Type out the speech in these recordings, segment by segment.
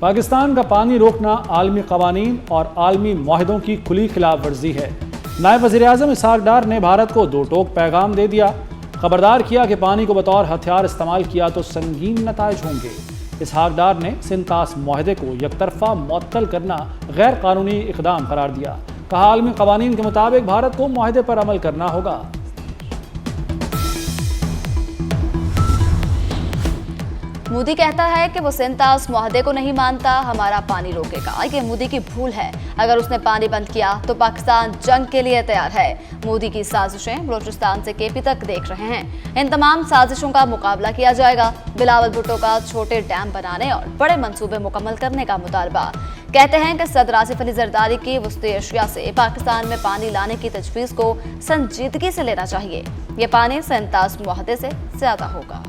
پاکستان کا پانی روکنا عالمی قوانین اور عالمی معاہدوں کی کھلی خلاف ورزی ہے۔ نائب وزیر اعظم اسحاق ڈار نے بھارت کو دو ٹوک پیغام دے دیا، خبردار کیا کہ پانی کو بطور ہتھیار استعمال کیا تو سنگین نتائج ہوں گے۔ اسحاق ڈار نے سنتاس معاہدے کو یک طرفہ معطل کرنا غیر قانونی اقدام قرار دیا، کہا عالمی قوانین کے مطابق بھارت کو معاہدے پر عمل کرنا ہوگا۔ مودی کہتا ہے کہ وہ سنتاس معاہدے کو نہیں مانتا، ہمارا پانی روکے گا۔ یہ مودی کی بھول ہے، اگر اس نے پانی بند کیا تو پاکستان جنگ کے لیے تیار ہے۔ مودی کی سازشیں بلوچستان سے کے پی تک دیکھ رہے ہیں، ان تمام سازشوں کا مقابلہ کیا جائے گا۔ بلاول بھٹو کا چھوٹے ڈیم بنانے اور بڑے منصوبے مکمل کرنے کا مطالبہ۔ کہتے ہیں کہ صدر آصف علی زرداری کی وسطی ایشیا سے پاکستان میں پانی لانے کی تجویز کو سنجیدگی سے لینا چاہیے، یہ پانی سنتاس معاہدے سے زیادہ ہوگا۔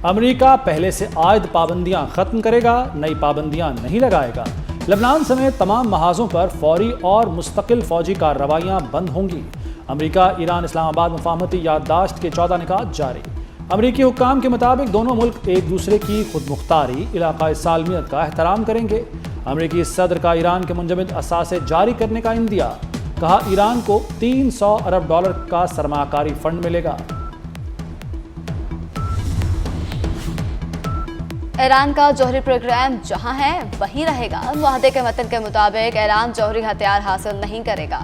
امریکہ پہلے سے عائد پابندیاں ختم کرے گا، نئی پابندیاں نہیں لگائے گا۔ لبنان سمیت تمام محاذوں پر فوری اور مستقل فوجی کارروائیاں بند ہوں گی۔ امریکہ ایران اسلام آباد مفاہمتی یادداشت کے 14 نکات جاری۔ امریکی حکام کے مطابق دونوں ملک ایک دوسرے کی خود مختاری، علاقائی سالمیت کا احترام کریں گے۔ امریکی صدر کا ایران کے منجمد اثاثے جاری کرنے کا عندیہ، کہا ایران کو $300 ارب کا سرمایہ کاری فنڈ ملے گا۔ ایران کا جوہری پروگرام جہاں ہے وہیں رہے گا۔ معاہدے کے متن کے مطابق ایران جوہری ہتھیار حاصل نہیں کرے گا۔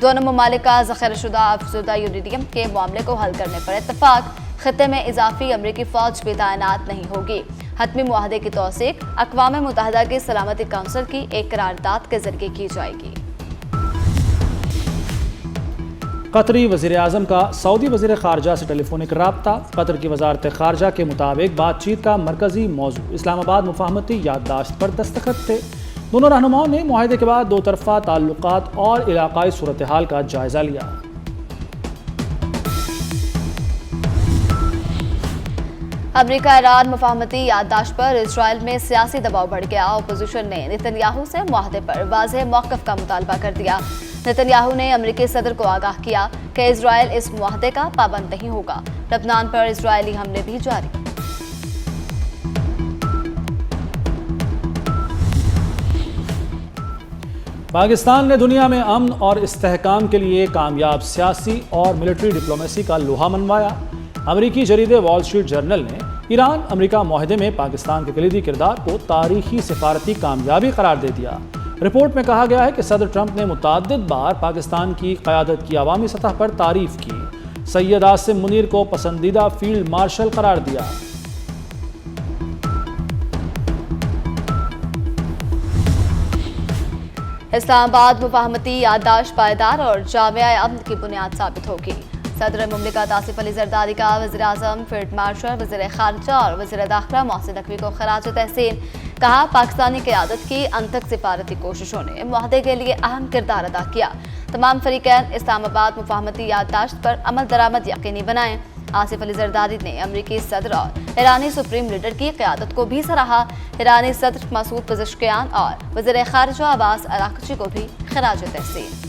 دونوں ممالک کا ذخیرہ شدہ افزودہ یورینیم کے معاملے کو حل کرنے پر اتفاق۔ خطے میں اضافی امریکی فوج بھی تعینات نہیں ہوگی۔ حتمی معاہدے کی توثیق اقوام متحدہ کی سلامتی کونسل کی ایک قرارداد کے ذریعے کی جائے گی۔ قطری وزیر اعظم کا سعودی وزیر خارجہ سے ٹیلی فونک رابطہ۔ قطر کی وزارت خارجہ کے مطابق بات چیت کا مرکزی موضوع اسلام آباد مفاہمتی یادداشت پر دستخط تھے۔ دونوں رہنماؤں نے معاہدے کے بعد دو طرفہ تعلقات اور علاقائی صورتحال کا جائزہ لیا۔ امریکہ ایران مفاہمتی یادداشت پر اسرائیل میں سیاسی دباؤ بڑھ گیا۔ اپوزیشن نے نتن یاہو سے معاہدے پر واضح موقف کا مطالبہ کر دیا۔ نتن یاہو نے امریکی صدر کو آگاہ کیا کہ اسرائیل اس معاہدے کا پابند نہیں ہوگا۔ لبنان پر اسرائیلی حملے بھی جاری۔ پاکستان نے دنیا میں امن اور استحکام کے لیے کامیاب سیاسی اور ملٹری ڈپلومیسی کا لوہا منوایا۔ امریکی جریدے وال اسٹریٹ جرنل نے ایران امریکہ معاہدے میں پاکستان کے کلیدی کردار کو تاریخی سفارتی کامیابی قرار دے دیا۔ رپورٹ میں کہا گیا ہے کہ صدر ٹرمپ نے متعدد بار پاکستان کی قیادت کی عوامی سطح پر تعریف کی، سید عاصم منیر کو پسندیدہ فیلڈ مارشل قرار دیا۔ اسلام آباد مفاہمتی یادداشت پائیدار اور جامع امن کی بنیاد ثابت ہوگی۔ صدر مملکت آصف علی زرداری کا وزیر اعظم، فیلڈ مارشل، وزیر خارجہ اور وزیر داخلہ محسن نقوی کو خراج تحسین۔ کہا پاکستانی قیادت کی انتھک سفارتی کوششوں نے معاہدے کے لیے اہم کردار ادا کیا۔ تمام فریقین اسلام آباد مفاہمتی یادداشت پر عمل درآمد یقینی بنائیں۔ آصف علی زرداری نے امریکی صدر اور ایرانی سپریم لیڈر کی قیادت کو بھی سراہا۔ ایرانی صدر مسعود پزشکیان اور وزیر خارجہ عباس اراغچی کو بھی خراج تحسین۔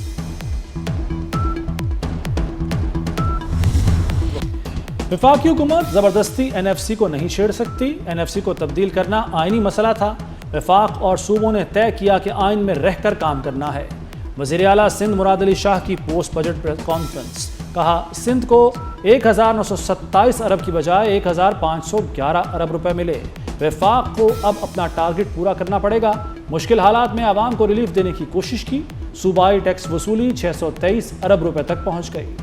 وفاقی حکومت زبردستی این ایف سی کو نہیں چھیڑ سکتی۔ این ایف سی کو تبدیل کرنا آئینی مسئلہ تھا۔ وفاق اور صوبوں نے طے کیا کہ آئین میں رہ کر کام کرنا ہے۔ وزیر اعلیٰ سندھ مراد علی شاہ کی پوسٹ بجٹ پریس کانفرنس، کہا سندھ کو 1927 ارب کی بجائے 1511 ارب روپے ملے۔ وفاق کو اب اپنا ٹارگٹ پورا کرنا پڑے گا۔ مشکل حالات میں عوام کو ریلیف دینے کی کوشش کی۔ صوبائی ٹیکس وصولی 623 ارب روپے تک پہنچ گئی۔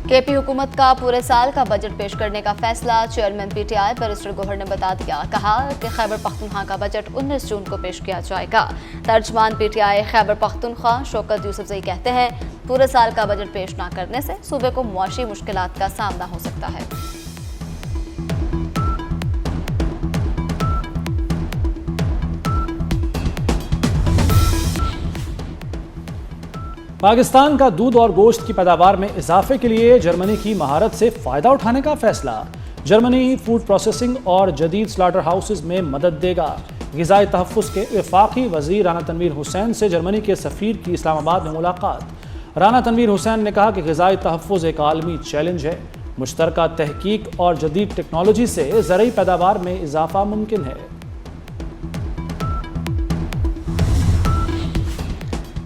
کے پی حکومت کا پورے سال کا بجٹ پیش کرنے کا فیصلہ، chairman P T I barrister Gohar نے بتا دیا۔ کہا کہ خیبر پختونخوا کا بجٹ 19 جون کو پیش کیا جائے گا۔ ترجمان پی ٹی آئی خیبر پختونخوا شوکت یوسفزئی کہتے ہیں پورے سال کا بجٹ پیش نہ کرنے سے صوبے کو معاشی مشکلات کا سامنا ہو سکتا ہے۔ پاکستان کا دودھ اور گوشت کی پیداوار میں اضافے کے لیے جرمنی کی مہارت سے فائدہ اٹھانے کا فیصلہ۔ جرمنی فوڈ پروسیسنگ اور جدید سلاٹر ہاؤسز میں مدد دے گا۔ غذائی تحفظ کے وفاقی وزیر رانا تنویر حسین سے جرمنی کے سفیر کی اسلام آباد میں ملاقات۔ رانا تنویر حسین نے کہا کہ غذائی تحفظ ایک عالمی چیلنج ہے، مشترکہ تحقیق اور جدید ٹیکنالوجی سے زرعی پیداوار میں اضافہ ممکن ہے۔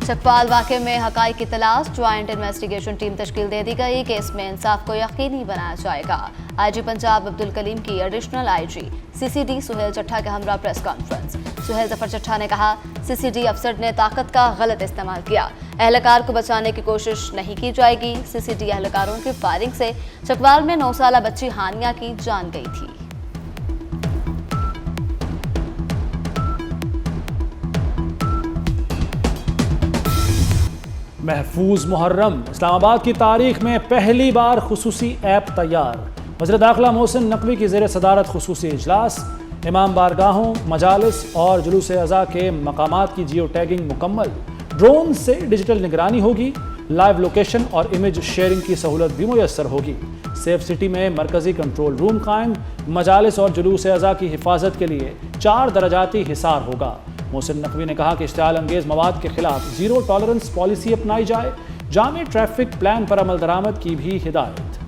چکوال واقعے میں حقائق کی تلاش، جوائنٹ انویسٹیگیشن ٹیم تشکیل دے دی گئی، کیس میں انصاف کو یقینی بنایا جائے گا۔ آئی جی پنجاب عبدالکلیم کی additional I G C C D Sohail Chattha کے ہمراہ پریس کانفرنس۔ سہیل ظفر چٹھا نے کہا سی سی ڈی افسر نے طاقت کا غلط استعمال کیا، اہلکار کو بچانے کی کوشش نہیں کی جائے گی۔ سی سی ڈی اہلکاروں کی فائرنگ سے چکوال میں 9 سالہ بچی ہانیہ کی جان گئی تھی۔ محفوظ محرم، اسلام آباد کی تاریخ میں پہلی بار خصوصی ایپ تیار۔ وزیر داخلہ محسن نقوی کی زیر صدارت خصوصی اجلاس۔ امام بارگاہوں، مجالس اور جلوس اضاء کے مقامات کی جیو ٹیگنگ مکمل۔ ڈرون سے ڈیجیٹل نگرانی ہوگی، لائیو لوکیشن اور امیج شیئرنگ کی سہولت بھی میسر ہوگی۔ سیف سٹی میں مرکزی کنٹرول روم قائم، مجالس اور جلوس اضاء کی حفاظت کے لیے 4 درجاتی حصار ہوگا۔ محسن نقوی نے کہا کہ اشتعال انگیز مواد کے خلاف زیرو ٹالرنس پالیسی اپنائی جائے، جامع ٹریفک پلان پر عمل درآمد کی بھی ہدایت۔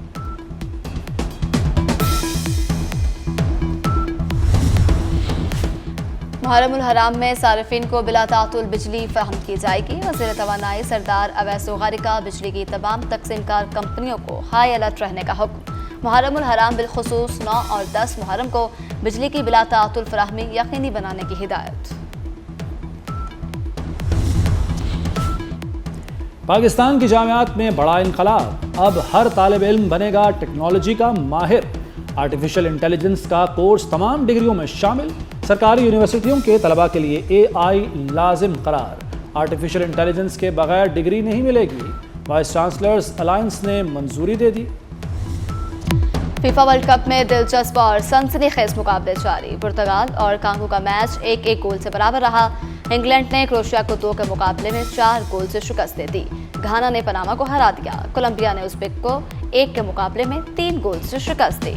محرم الحرام میں صارفین کو بلا تعطل بجلی فراہم کی جائے گی۔ وزیر توانائی سردار اویس غاری کا بجلی کی تمام تقسیم کار کمپنیوں کو ہائی الرٹ رہنے کا حکم۔ محرم الحرام بالخصوص 9 اور 10 محرم کو بجلی کی بلا تعطل فراہمی یقینی بنانے کی ہدایت۔ پاکستان کی جامعات میں بڑا انقلاب، اب ہر طالب علم بنے گا ٹیکنالوجی کا ماہر۔ آرٹیفیشل انٹیلیجنس کا کورس تمام ڈگریوں میں شامل، سرکاری یونیورسٹیوں کے طلباء کے لیے اے آئی لازم قرار۔ آرٹیفیشل انٹیلیجنس کے بغیر ڈگری نہیں ملے گی، وائس چانسلرز الائنس نے منظوری دے دی۔ فیفا ورلڈ کپ میں دلچسپ اور سنسنی خیز مقابلے جاری، پرتگال اور کانگو کا میچ 1-1 گول سے برابر رہا۔ انگلینڈ نے کروشیا کو 2 کے مقابلے میں 4 گول سے شکست دے دی۔ گھانا نے پاناما کو ہرا دیا۔ کولمبیا نے ازبیک کو 1 کے مقابلے میں 3 گول سے شکست دی۔